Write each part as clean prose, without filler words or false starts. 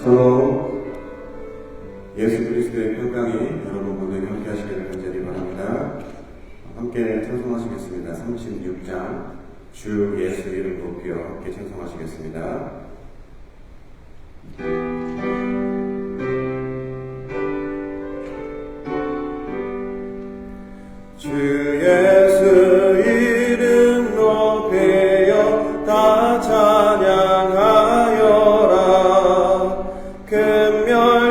서로 예수 그리스도의 평강이 여러분 모두에게 함께 하시기를 간절히 바랍니다. 함께 찬송하시겠습니다. 36장 주 예수 이름 높여 함께 찬송하시겠습니다. 주 예수 이름 높여 다 찬양하여라. 금멸류관을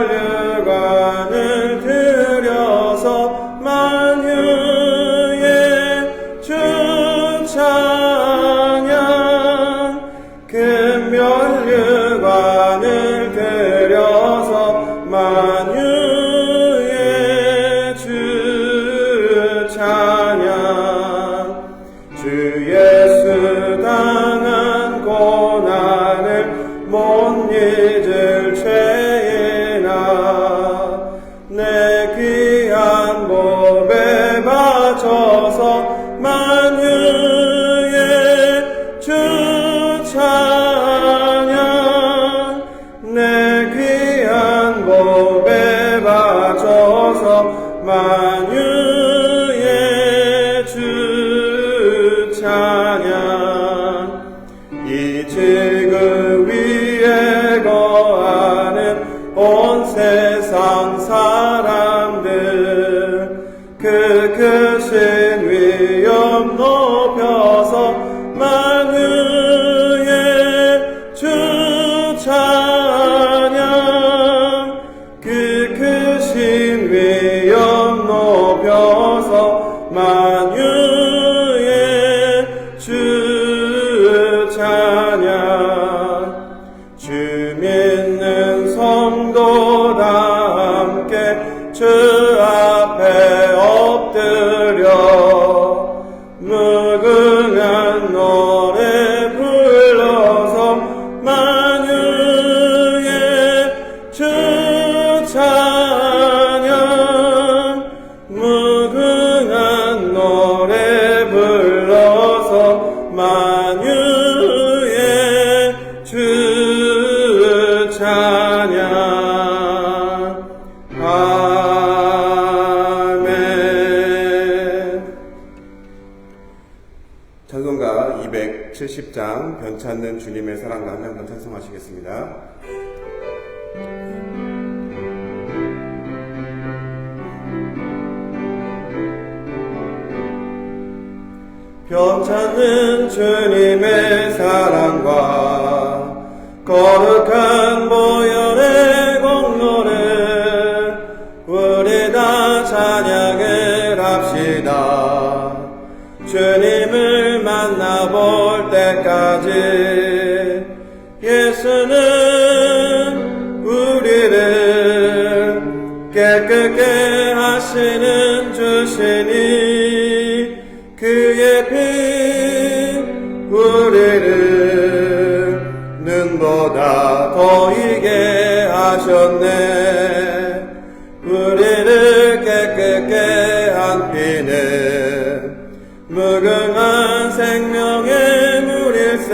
들여서 만유의 주 찬양. 금멸류관을 들여서 만유의 주 찬양. 주 예수 당한 고난을 못 잊을 죄나 내 귀한 몸에 바쳐서 만유의 주 찬양. 내 귀한 몸에 바쳐서 만유의 주 찬양. 이 지구 위에 거하는 온 세상 사람들 그 크신 위엄 높여서 만유의 주 찬양. 그 크신 위엄 높여서 만유의 주 찬양. 주 믿는 성도 다 함께 주 앞에 엎드려 무궁한 노래 불러서 만유의 주 찬양. 무궁한 노래 불러서 만유의 주 찬양. 아멘. 찬송가 270장 변찮는 주님의 사랑과 함께 한번 찬송하시겠습니다. 변찮는 주님의 사랑과 거룩한 보혈의 공로를 우리 다 찬양을 합시다. 주님을 만나볼 때까지 예수는 우리를 깨끗게 하시는 주시니 그의 피 우리를 눈보다 더 이게 하셨네. 우리를 깨끗게 한 피는 무궁한 생명의 물일세.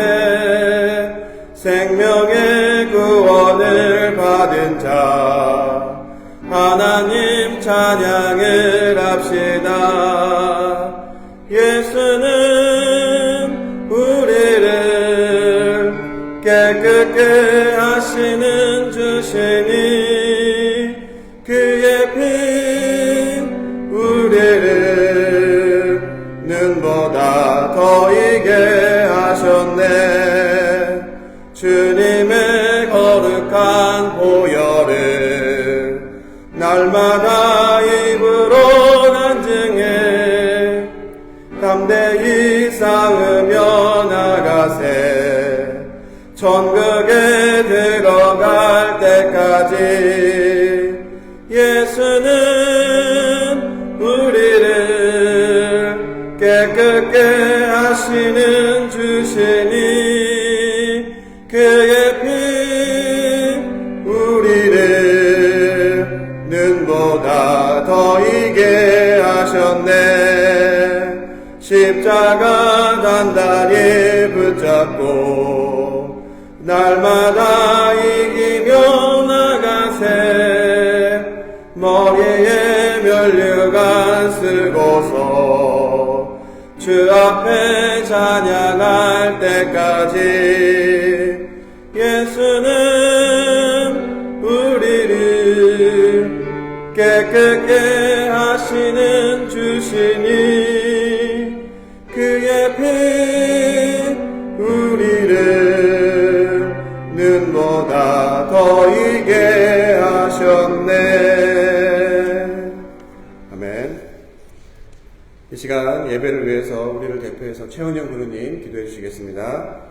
생명의 구원을 받은 자 하나님 찬양을 합시다. 예수는 우리를 깨끗게 하시는 주시니 그의 피 우리를 눈보다 더 이게 하셨네. 주님의 거룩한 보혈을 날마다 입으로 간증해 담대히 쌓으며 나가세. 천국에 들어갈 때까지 예수는 우리를 깨끗게 하시는 주시니 그의 피 우리를 눈보다 더 이게 하셨네. 십자가 단단히 붙잡고 날마다 이기며 주간 쓰고서 주 앞에 찬양할 때까지 예수는 우리를 깨끗게 하시는 주시니 그의 피 우리를 눈보다 더 이게 하셨네. 아멘. 이 시간 예배를 위해서 우리를 대표해서 최은영 부르님 기도해 주시겠습니다.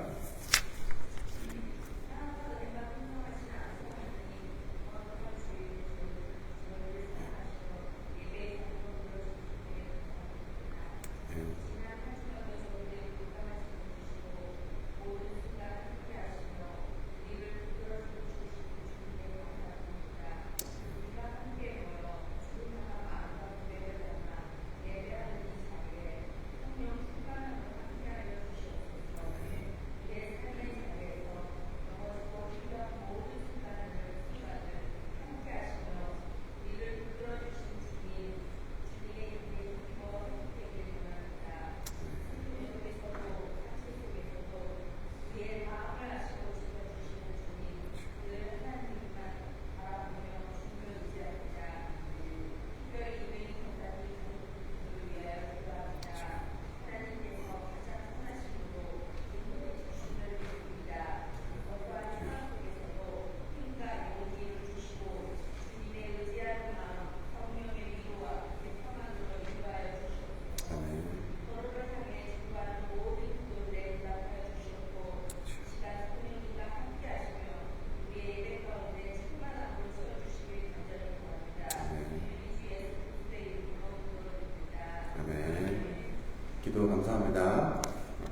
기도 감사합니다.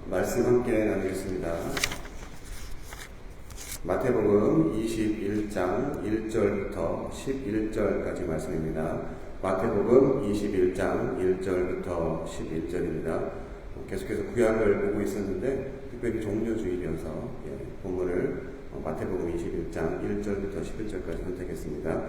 말씀 함께 나누겠습니다. 마태복음 21장 1절부터 11절까지 말씀입니다. 마태복음 21장 1절부터 11절입니다. 계속해서 구약을 보고 있었는데 특별히 종료주일이어서 본문을 마태복음 21장 1절부터 11절까지 선택했습니다.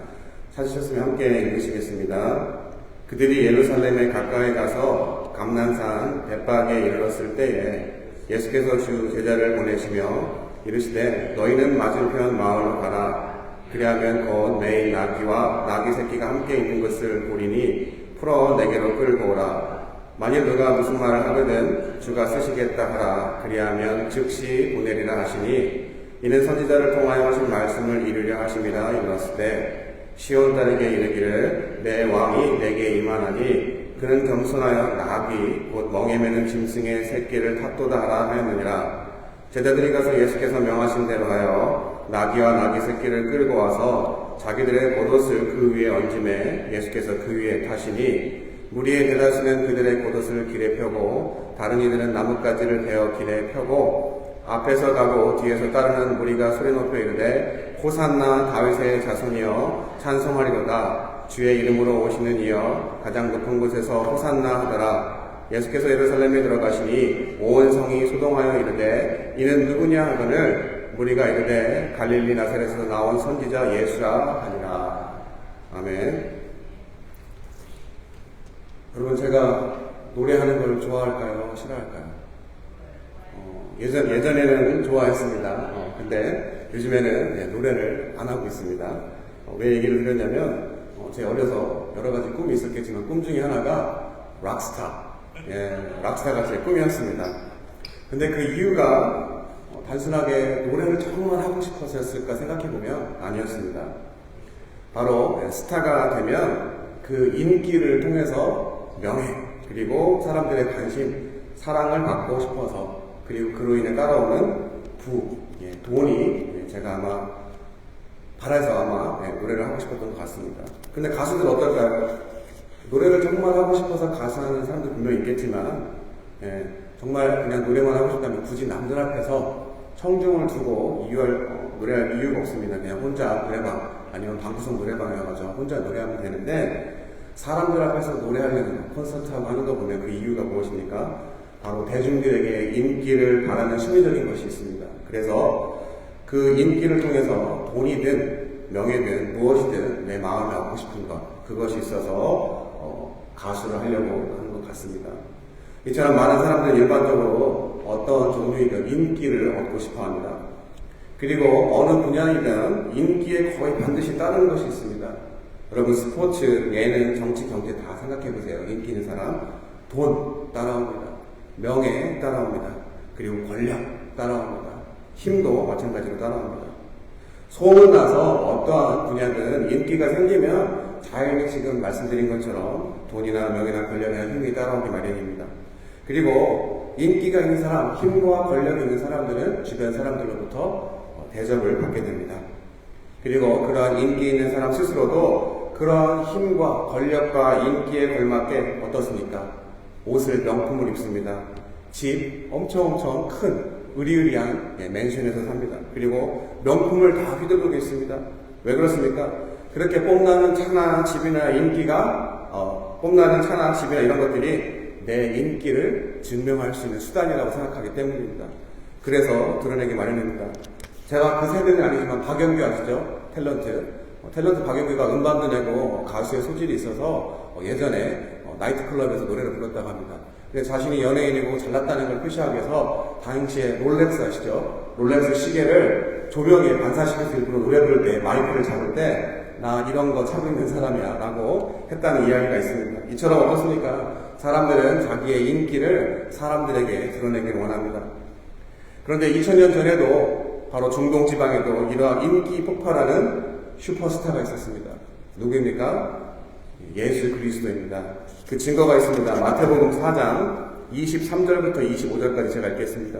찾으셨으면 함께 읽으시겠습니다. 그들이 예루살렘에 가까이 가서 감난산 벳박에 이르렀을 때에 예수께서 주 제자를 보내시며 이르시되 너희는 맞은편 마을로 가라. 그리하면 곧 매일 나귀와 나귀 새끼가 함께 있는 것을 보리니 풀어 내게로 끌고 오라. 만일 누가 무슨 말을 하거든 주가 쓰시겠다 하라. 그리하면 즉시 보내리라 하시니 이는 선지자를 통하여 하신 말씀을 이루려 하심이라. 이르렀을 때 시온 딸에게 이르기를 내 왕이 내게 임하나니 그는 겸손하여 나귀 곧 멍에 매는 짐승의 새끼를 탑도다 하라 하였느니라. 제자들이 가서 예수께서 명하신 대로 하여 나귀와 나귀 새끼를 끌고 와서 자기들의 겉옷을 그 위에 얹음에 예수께서 그 위에 타시니 무리의 대다수는 그들의 겉옷을 길에 펴고 다른 이들은 나뭇가지를 베어 길에 펴고 앞에서 가고 뒤에서 따르는 무리가 소리 높여 이르되 호산나 다윗의 자손이여 찬송하리로다. 주의 이름으로 오시는 이여 가장 높은 곳에서 호산나 하더라. 예수께서 예루살렘에 들어가시니 온 성이 소동하여 이르되 이는 누구냐 하거늘 무리가 이르되 갈릴리 나사렛에서 나온 선지자 예수라 하니라. 아멘. 여러분, 제가 노래하는 걸 좋아할까요? 싫어할까요? 예전에는 좋아했습니다. 근데 요즘에는 노래를 안 하고 있습니다. 왜 얘기를 드렸냐면 제가 어려서 여러 가지 꿈이 있었겠지만 꿈 중에 하나가 락스타. 락스타가 제 꿈이었습니다. 근데 그 이유가 단순하게 노래를 정말 하고 싶어서였을까 생각해보면 아니었습니다. 바로 스타가 되면 그 인기를 통해서 명예, 그리고 사람들의 관심, 사랑을 받고 싶어서, 그리고 그로 인해 따라오는 돈이 제가 아마 바라서 노래를 하고 싶었던 것 같습니다. 근데 가수들 어떨까요? 노래를 정말 하고 싶어서 가수하는 사람도 분명히 있겠지만 정말 그냥 노래만 하고 싶다면 굳이 남들 앞에서 청중을 두고 노래할 이유가 없습니다. 그냥 혼자 노래방 아니면 방구석 노래방에 가서 혼자 노래하면 되는데 사람들 앞에서 노래하려는 콘서트하고 하는 거 보면 그 이유가 무엇입니까? 바로 대중들에게 인기를 바라는 심리적인 것이 있습니다. 그래서 그 인기를 통해서 돈이든 명예든 무엇이든 내 마음에 하고 싶은 것, 그것이 있어서 가수를 하려고 하는 것 같습니다. 이처럼 많은 사람들은 일반적으로 어떤 종류이든 인기를 얻고 싶어 합니다. 그리고 어느 분야이든 인기에 거의 반드시 따르는 것이 있습니다. 여러분 스포츠, 예능, 정치, 경제 다 생각해 보세요. 인기 있는 사람, 돈 따라옵니다. 명예 따라옵니다. 그리고 권력 따라옵니다. 힘도 마찬가지로 따라옵니다. 소문나서 어떠한 분야든 인기가 생기면 자연히 지금 말씀드린 것처럼 돈이나 명예나 권력이나 힘이 따라오기 마련입니다. 그리고 인기가 있는 사람, 힘과 권력이 있는 사람들은 주변 사람들로부터 대접을 받게 됩니다. 그리고 그러한 인기 있는 사람 스스로도 그러한 힘과 권력과 인기에 걸맞게 어떻습니까? 옷을 명품을 입습니다. 집 엄청 큰 의리의리한 맨션에서 삽니다. 그리고 명품을 다 휘두르고 있습니다. 왜 그렇습니까? 그렇게 뽐나는 차나 집이나 인기가 뽐나는 차나 집이나 이런 것들이 내 인기를 증명할 수 있는 수단이라고 생각하기 때문입니다. 그래서 드러내기 마련입니다. 제가 그 세대는 아니지만 박영규 아시죠? 탤런트 박영규가 음반도 내고 가수의 소질이 있어서 예전에 나이트클럽에서 노래를 불렀다고 합니다. 자신이 연예인이고 잘났다는 걸 표시하기 위해서 당시에 롤렉스 아시죠? 롤렉스 시계를 조명에 반사시켜서 일부러 노래 부를 때 마이크를 잡을 때 나 이런 거 차고 있는 사람이야 라고 했다는 이야기가 있습니다. 이처럼 어떻습니까? 사람들은 자기의 인기를 사람들에게 드러내기를 원합니다. 그런데 2000년 전에도 바로 중동 지방에도 이러한 인기 폭발하는 슈퍼스타가 있었습니다. 누구입니까? 예수 그리스도입니다. 그 증거가 있습니다. 마태복음 4장 23절부터 25절까지 제가 읽겠습니다.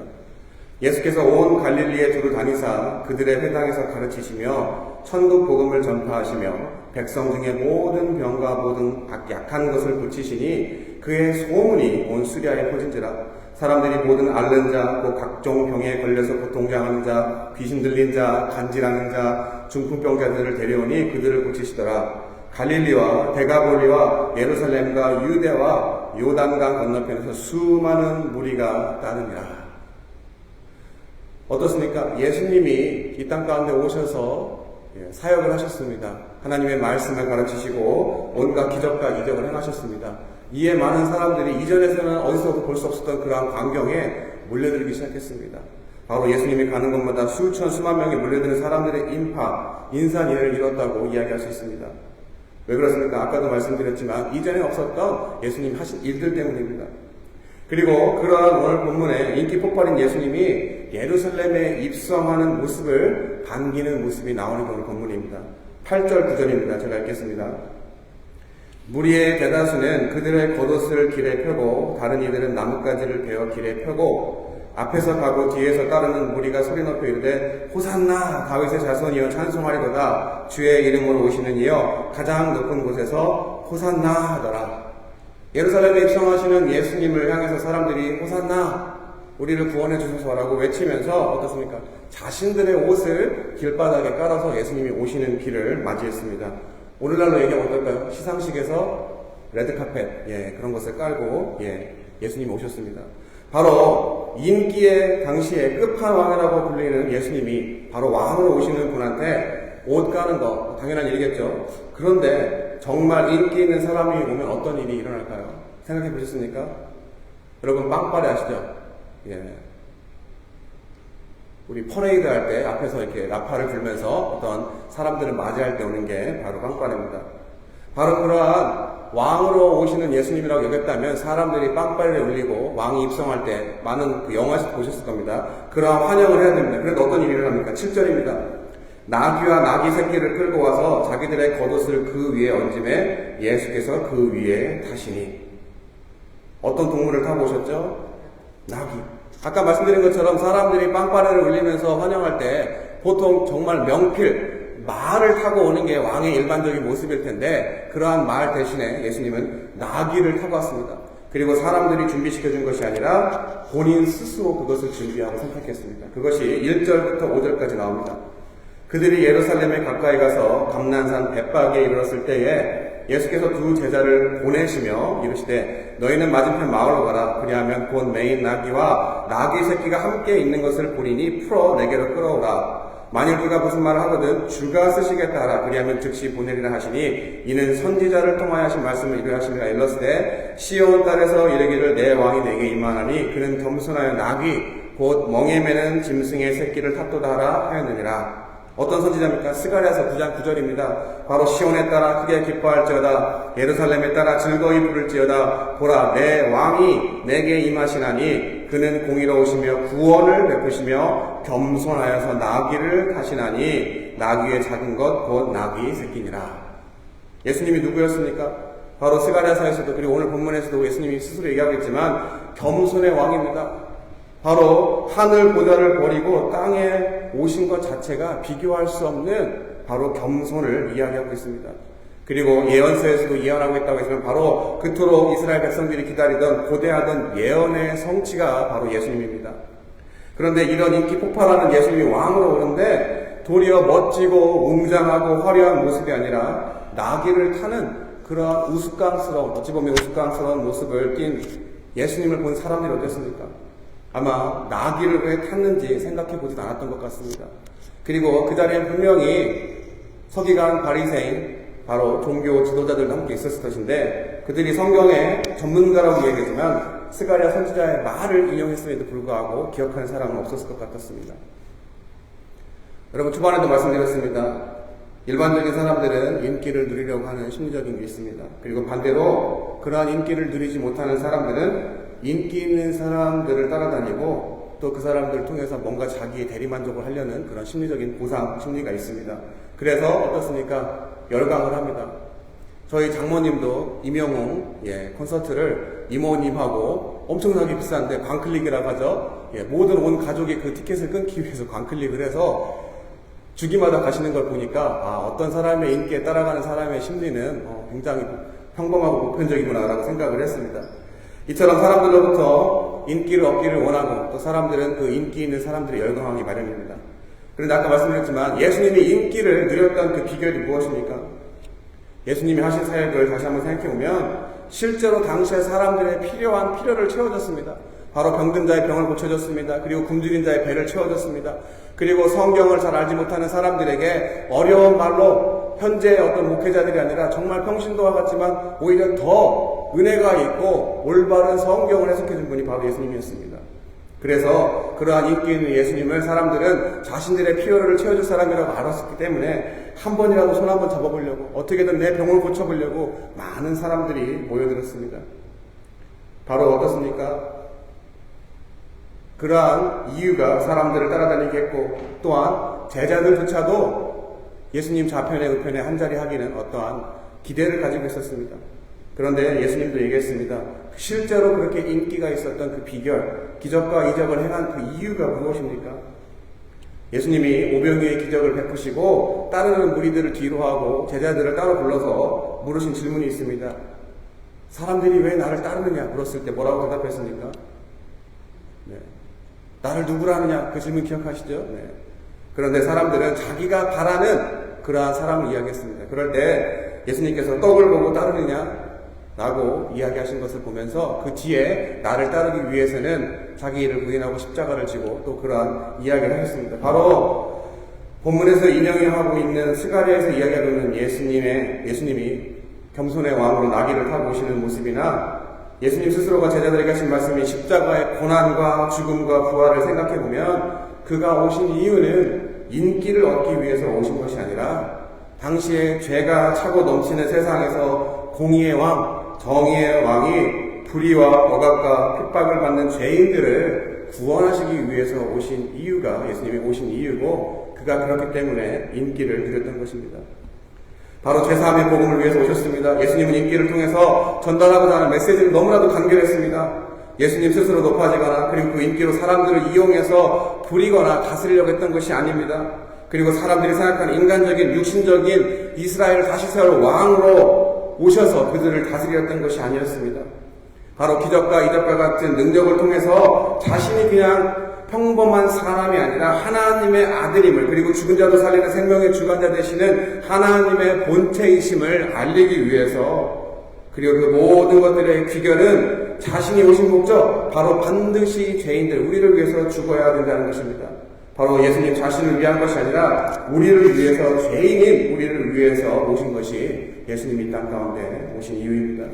예수께서 온 갈릴리에 두루 다니사 그들의 회당에서 가르치시며 천국 복음을 전파하시며 백성 중에 모든 병과 모든 약한 것을 고치시니 그의 소문이 온 수리아에 퍼진지라. 사람들이 모든 앓는 자, 또 각종 병에 걸려서 고통당하는 자, 귀신 들린 자, 간질하는 자, 중풍병자들을 데려오니 그들을 고치시더라. 갈릴리와 데가볼리와 예루살렘과 유대와 요단강 건너편에서 수많은 무리가 따르니라. 어떻습니까? 예수님이 이 땅 가운데 오셔서 사역을 하셨습니다. 하나님의 말씀을 가르치시고 온갖 기적과 이적을 행하셨습니다. 이에 많은 사람들이 이전에서는 어디서도 볼 수 없었던 그러한 광경에 몰려들기 시작했습니다. 바로 예수님이 가는 곳마다 수천 수만 명이 몰려드는 사람들의 인산인해를 이뤘다고 이야기할 수 있습니다. 왜 그렇습니까? 아까도 말씀드렸지만 이전에 없었던 예수님 하신 일들 때문입니다. 그리고 그러한 오늘 본문에 인기 폭발인 예수님이 예루살렘에 입성하는 모습을 반기는 모습이 나오는 오늘 본문입니다. 8절 9절입니다. 제가 읽겠습니다. 무리의 대다수는 그들의 겉옷을 길에 펴고 다른 이들은 나뭇가지를 베어 길에 펴고 앞에서 가고 뒤에서 따르는 무리가 소리 높여 이르되 호산나 다윗의 자손이여 찬송하리로다 주의 이름으로 오시는 이여 가장 높은 곳에서 호산나 하더라. 예루살렘에 입성하시는 예수님을 향해서 사람들이 호산나 우리를 구원해 주소서라고 외치면서 어떻습니까? 자신들의 옷을 길바닥에 깔아서 예수님이 오시는 길을 맞이했습니다. 오늘날로 얘기하면 어떨까요? 시상식에서 레드카펫 그런 것을 깔고 예수님이 오셨습니다. 바로 인기의 당시에 끝판왕이라고 불리는 예수님이 바로 왕으로 오시는 분한테 옷 까는 거 당연한 일이겠죠. 그런데 정말 인기 있는 사람이 오면 어떤 일이 일어날까요? 생각해 보셨습니까? 여러분 빵빠레 아시죠? 우리 퍼레이드 할 때 앞에서 이렇게 라파를 불면서 어떤 사람들을 맞이할 때 오는 게 바로 빵빠레입니다. 바로 그러한 왕으로 오시는 예수님이라고 여겼다면 사람들이 빵빠레를 울리고 왕이 입성할 때 많은 그 영화에서 보셨을 겁니다. 그러한 환영을 해야 됩니다. 그런데 어떤 일이 일어납니까? 7절입니다. 나귀와 나귀 새끼를 끌고 와서 자기들의 겉옷을 그 위에 얹음에 예수께서 그 위에 타시니. 어떤 동물을 타고 오셨죠? 나귀. 아까 말씀드린 것처럼 사람들이 빵빠레를 울리면서 환영할 때 보통 정말 명필, 말을 타고 오는 게 왕의 일반적인 모습일 텐데 그러한 말 대신에 예수님은 나귀를 타고 왔습니다. 그리고 사람들이 준비시켜준 것이 아니라 본인 스스로 그것을 준비하고 선택했습니다. 그것이 1절부터 5절까지 나옵니다. 그들이 예루살렘에 가까이 가서 감난산 벳박에 이르렀을 때에 예수께서 두 제자를 보내시며 이르시되 너희는 맞은편 마을로 가라. 그리하면 곧 메인 나귀와 나귀 새끼가 함께 있는 것을 보리니 풀어 내게로 끌어오라. 만일 그가 무슨 말을 하거든 주가 쓰시겠다 하라. 그리하면 즉시 보내리라 하시니 이는 선지자를 통하여 하신 말씀을 이루하심이라. 일렀으되 시온 딸에서 이르기를 내 왕이 내게 임하나니 그는 겸손하여 나귀 곧 멍에 매는 짐승의 새끼를 탑도다 하라 하였느니라. 어떤 선지자입니까? 스가랴서 9장 9절입니다. 바로 시온에 따라 크게 기뻐할지어다. 예루살렘에 따라 즐거이 부를지어다. 보라 내 왕이 내게 임하시나니 그는 공의로우시며 구원을 베푸시며 겸손하여서 나귀를 타시나니 나귀의 작은 것 곧 나귀 새끼니라. 예수님이 누구였습니까? 바로 스가랴서에서도 그리고 오늘 본문에서도 예수님이 스스로 얘기하겠지만 겸손의 왕입니다. 바로 하늘 보좌를 버리고 땅에 오신 것 자체가 비교할 수 없는 바로 겸손을 이야기하고 있습니다. 그리고 예언서에서도 예언하고 있다고 했으면 바로 그토록 이스라엘 백성들이 기다리던 고대하던 예언의 성취가 바로 예수님입니다. 그런데 이런 인기 폭발하는 예수님이 왕으로 오는데 도리어 멋지고 웅장하고 화려한 모습이 아니라 나귀를 타는 그러한 우스꽝스러운, 어찌 보면 우스꽝스러운 모습을 띈 예수님을 본 사람들이 어땠습니까? 아마 나귀를 왜 탔는지 생각해 보지도 않았던 것 같습니다. 그리고 그 자리에 분명히 서기관, 바리새인, 바로 종교 지도자들도 함께 있었을 것인데 그들이 성경의 전문가라고 이야기하지만 스가랴 선지자의 말을 인용했음에도 불구하고 기억하는 사람은 없었을 것 같았습니다. 여러분 초반에도 말씀드렸습니다. 일반적인 사람들은 인기를 누리려고 하는 심리적인 게 있습니다. 그리고 반대로 그러한 인기를 누리지 못하는 사람들은 인기 있는 사람들을 따라다니고 또 그 사람들을 통해서 뭔가 자기의 대리만족을 하려는 그런 심리적인 보상 심리가 있습니다. 그래서 어떻습니까? 열광을 합니다. 저희 장모님도 임영웅 콘서트를 이모님하고 엄청나게 비싼데 광클릭이라고 하죠. 모든 온 가족이 그 티켓을 끊기 위해서 광클릭을 해서 주기마다 가시는 걸 보니까 어떤 사람의 인기에 따라가는 사람의 심리는 굉장히 평범하고 보편적이구나라고 생각을 했습니다. 이처럼 사람들로부터 인기를 얻기를 원하고 또 사람들은 그 인기 있는 사람들의 열광하기 마련입니다. 그런데 아까 말씀드렸지만 예수님이 인기를 누렸던 그 비결이 무엇입니까? 예수님이 하신 사역을 다시 한번 생각해보면 실제로 당시에 사람들의 필요한 필요를 채워줬습니다. 바로 병든 자의 병을 고쳐줬습니다. 그리고 굶주린 자의 배를 채워줬습니다. 그리고 성경을 잘 알지 못하는 사람들에게 어려운 말로 현재의 어떤 목회자들이 아니라 정말 평신도와 같지만 오히려 더 은혜가 있고 올바른 성경을 해석해준 분이 바로 예수님이었습니다. 그래서 그러한 인기 있는 예수님을 사람들은 자신들의 필요를 채워줄 사람이라고 알았기 때문에 한 번이라도 손 한번 잡아보려고 어떻게든 내 병을 고쳐보려고 많은 사람들이 모여들었습니다. 바로 어떻습니까? 그러한 이유가 사람들을 따라다니게 했고 또한 제자들조차도 예수님 좌편에 우편에 한자리 하기는 어떠한 기대를 가지고 있었습니다. 그런데 예수님도 얘기했습니다. 실제로 그렇게 인기가 있었던 그 비결, 기적과 이적을 행한 그 이유가 무엇입니까? 예수님이 오병이의 기적을 베푸시고 따르는 무리들을 뒤로 하고 제자들을 따로 불러서 물으신 질문이 있습니다. 사람들이 왜 나를 따르느냐 물었을 때 뭐라고 대답했습니까? 나를 누구라 하느냐 그 질문 기억하시죠? 그런데 사람들은 자기가 바라는 그러한 사람을 이야기했습니다. 그럴 때 예수님께서 떡을 보고 따르느냐 라고 이야기하신 것을 보면서 그 뒤에 나를 따르기 위해서는 자기를 부인하고 십자가를 지고 또 그러한 이야기를 하셨습니다. 바로 본문에서 인용하고 있는 스가랴에서 이야기하고 있는 예수님이 겸손의 왕으로 나귀를 타고 오시는 모습이나 예수님 스스로가 제자들에게 하신 말씀이 십자가의 고난과 죽음과 부활을 생각해보면 그가 오신 이유는 인기를 얻기 위해서 오신 것이 아니라 당시에 죄가 차고 넘치는 세상에서 공의의 왕, 정의의 왕이 불의와 억압과 핍박을 받는 죄인들을 구원하시기 위해서 오신 이유가 예수님이 오신 이유고 그가 그렇기 때문에 인기를 누렸던 것입니다. 바로 죄사함의 복음을 위해서 오셨습니다. 예수님은 인기를 통해서 전달하고자 하는 메시지는 너무나도 간결했습니다. 예수님 스스로 높아지거나 그리고 그 인기로 사람들을 이용해서 부리거나 다스리려고 했던 것이 아닙니다. 그리고 사람들이 생각하는 인간적인 육신적인 이스라엘을 다시 세울 왕으로 오셔서 그들을 다스리었던 것이 아니었습니다. 바로 기적과 이적과 같은 능력을 통해서 자신이 그냥 평범한 사람이 아니라 하나님의 아들임을 그리고 죽은 자도 살리는 생명의 주관자 되시는 하나님의 본체이심을 알리기 위해서 그리고 그 모든 것들의 귀결은 자신이 오신 목적 바로 반드시 죄인들 우리를 위해서 죽어야 된다는 것입니다. 바로 예수님 자신을 위한 것이 아니라 우리를 위해서, 죄인인 우리를 위해서 오신 것이 예수님이 땅 가운데 오신 이유입니다.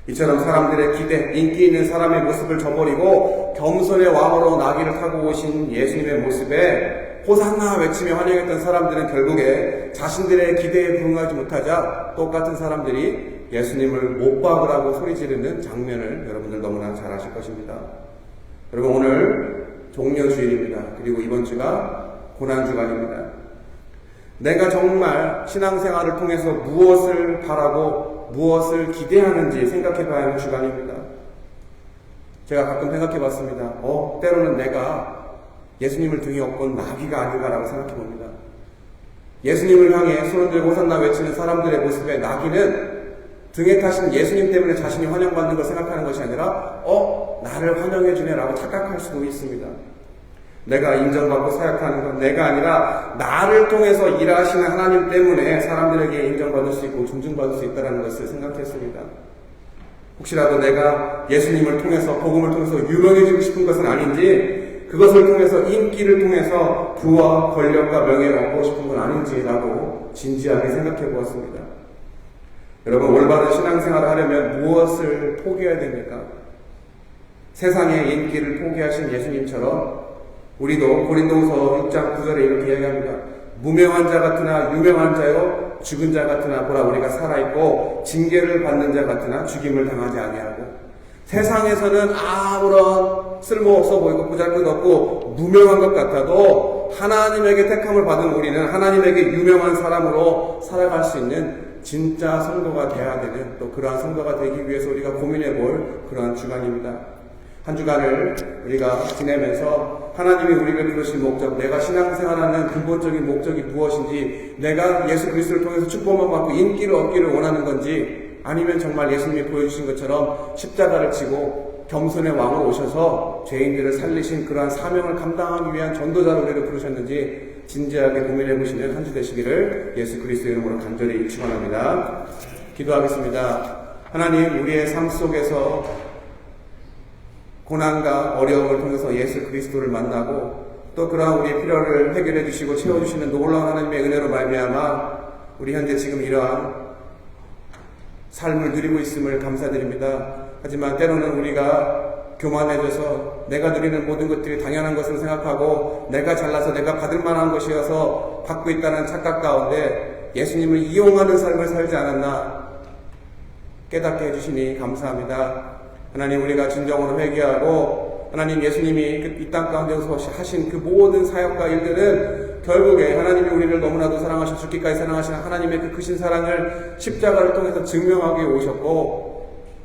이처럼 사람들의 기대, 인기 있는 사람의 모습을 저버리고 겸손의 왕으로 나귀를 타고 오신 예수님의 모습에 호산나 외치며 환영했던 사람들은 결국에 자신들의 기대에 부응하지 못하자 똑같은 사람들이 예수님을 못 박으라고 소리 지르는 장면을 여러분들 너무나 잘 아실 것입니다. 여러분, 오늘 종려주일입니다. 그리고 이번 주가 고난주간입니다. 내가 정말 신앙생활을 통해서 무엇을 바라고 무엇을 기대하는지 생각해 봐야 하는 주간입니다. 제가 가끔 생각해 봤습니다. 때로는 내가 예수님을 등에 업건 나귀가 아닌가라고 생각해 봅니다. 예수님을 향해 손을 들고 호산나 외치는 사람들의 모습에 나귀는 등에 타신 예수님 때문에 자신이 환영받는 걸 생각하는 것이 아니라 나를 환영해 주네라고 착각할 수도 있습니다. 내가 인정받고 사역하는 건 내가 아니라 나를 통해서 일하시는 하나님 때문에 사람들에게 인정받을 수 있고 존중받을 수 있다는 것을 생각했습니다. 혹시라도 내가 예수님을 통해서, 복음을 통해서 유명해지고 싶은 것은 아닌지, 그것을 통해서 인기를 통해서 부와 권력과 명예를 얻고 싶은 건 아닌지라고 진지하게 생각해 보았습니다. 여러분, 올바른 신앙생활을 하려면 무엇을 포기해야 됩니까? 세상의 인기를 포기하신 예수님처럼 우리도 고린도후서 6장 9절에 이렇게 이야기합니다. 무명한 자 같으나 유명한 자요, 죽은 자 같으나 보라 우리가 살아있고 징계를 받는 자 같으나 죽임을 당하지 아니하고. 세상에서는 아무런 쓸모없어 보이고 보잘것없고 무명한 것 같아도 하나님에게 택함을 받은 우리는 하나님에게 유명한 사람으로 살아갈 수 있는 진짜 성도가 되어야 되는, 또 그러한 성도가 되기 위해서 우리가 고민해 볼 그러한 주간입니다. 한 주간을 우리가 지내면서 하나님이 우리를 부르신 목적, 내가 신앙생활하는 근본적인 목적이 무엇인지, 내가 예수 그리스도를 통해서 축복만 받고 인기를 얻기를 원하는 건지, 아니면 정말 예수님이 보여주신 것처럼 십자가를 지고 겸손의 왕으로 오셔서 죄인들을 살리신 그러한 사명을 감당하기 위한 전도자로 우리를 부르셨는지 진지하게 고민해 보시는 한 주 되시기를 예수 그리스도의 이름으로 간절히 축원합니다. 기도하겠습니다. 하나님, 우리의 삶 속에서 고난과 어려움을 통해서 예수 그리스도를 만나고 또 그러한 우리의 필요를 해결해 주시고 채워주시는 놀라운 하나님의 은혜로 말미암아 우리 현재 지금 이러한 삶을 누리고 있음을 감사드립니다. 하지만 때로는 우리가 교만해져서 내가 누리는 모든 것들이 당연한 것으로 생각하고 내가 잘나서 내가 받을 만한 것이어서 받고 있다는 착각 가운데 예수님을 이용하는 삶을 살지 않았나 깨닫게 해주시니 감사합니다. 하나님, 우리가 진정으로 회개하고 하나님, 예수님이 이 땅 가운데서 하신 그 모든 사역과 일들은 결국에 하나님이 우리를 너무나도 사랑하시고 죽기까지 사랑하시는 하나님의 그 크신 사랑을 십자가를 통해서 증명하기 위해 오셨고,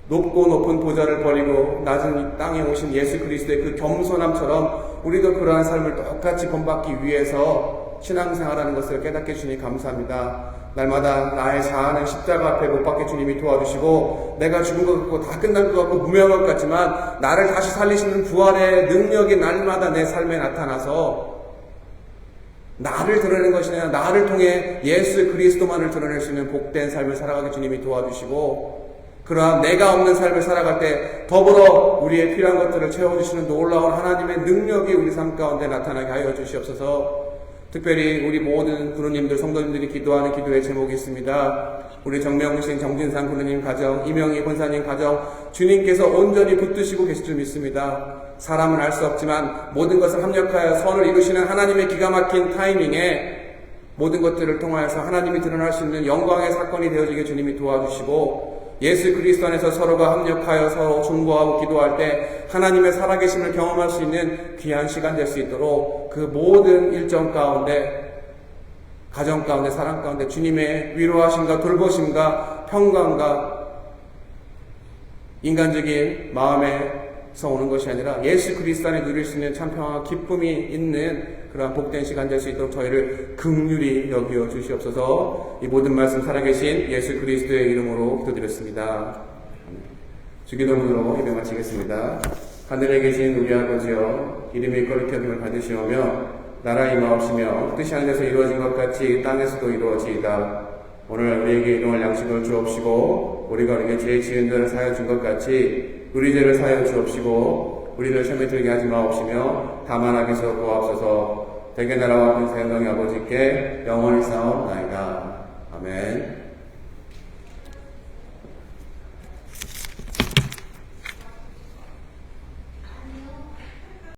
높고 높은 보좌를 버리고 낮은 이 땅에 오신 예수 그리스도의 그 겸손함처럼 우리도 그러한 삶을 똑같이 본받기 위해서 신앙생활하는 것을 깨닫게 해주시니 감사합니다. 날마다 나의 자아는 십자가 앞에 못 박게 주님이 도와주시고, 내가 죽은 것 같고 다 끝난 것 같고 무명한 것 같지만 나를 다시 살리시는 부활의 능력이 날마다 내 삶에 나타나서 나를 드러내는 것이 아니라 나를 통해 예수 그리스도만을 드러낼 수 있는 복된 삶을 살아가게 주님이 도와주시고, 그러한 내가 없는 삶을 살아갈 때 더불어 우리의 필요한 것들을 채워주시는 놀라운 하나님의 능력이 우리 삶 가운데 나타나게 하여 주시옵소서. 특별히 우리 모든 구루님들, 성도님들이 기도하는 기도의 제목이 있습니다. 우리 정명신, 정진상 구루님 가정, 이명희 권사님 가정, 주님께서 온전히 붙드시고 계실 줄 믿습니다. 사람은 알 수 없지만 모든 것을 합력하여 선을 이루시는 하나님의 기가 막힌 타이밍에 모든 것들을 통하여서 하나님이 드러날 수 있는 영광의 사건이 되어지게 주님이 도와주시고, 예수 그리스도 안에서 서로가 합력하여 서로 중보하고 기도할 때 하나님의 살아계심을 경험할 수 있는 귀한 시간 될 수 있도록 그 모든 일정 가운데, 가정 가운데, 사랑 가운데 주님의 위로하심과 돌보심과 평강과 인간적인 마음에서 오는 것이 아니라 예수 그리스도 안에 누릴 수 있는 참 평화와 기쁨이 있는 그러한 복된 시간 될 수 있도록 저희를 긍휼히 여겨 주시옵소서. 이 모든 말씀 살아계신 예수 그리스도의 이름으로 기도드렸습니다. 주기도문으로 예배 마치겠습니다. 하늘에 계신 우리 아버지여, 이름이 거룩히 여김을 받으시오며 나라 임하옵시며 뜻이 하늘에서 이루어진 것 같이 땅에서도 이루어지이다. 오늘 우리에게 일용할 양식을 주옵시고, 우리가 우리에게 죄 지은 자를 사하여 준 것 같이 우리 죄를 사하여 주옵시고, 우리를 시험에 들게 하지 마옵시며 다만 악에서 구하옵소서. 대개 나라와 권세 영광의 아버지께 영원히 싸움나이다. 아멘.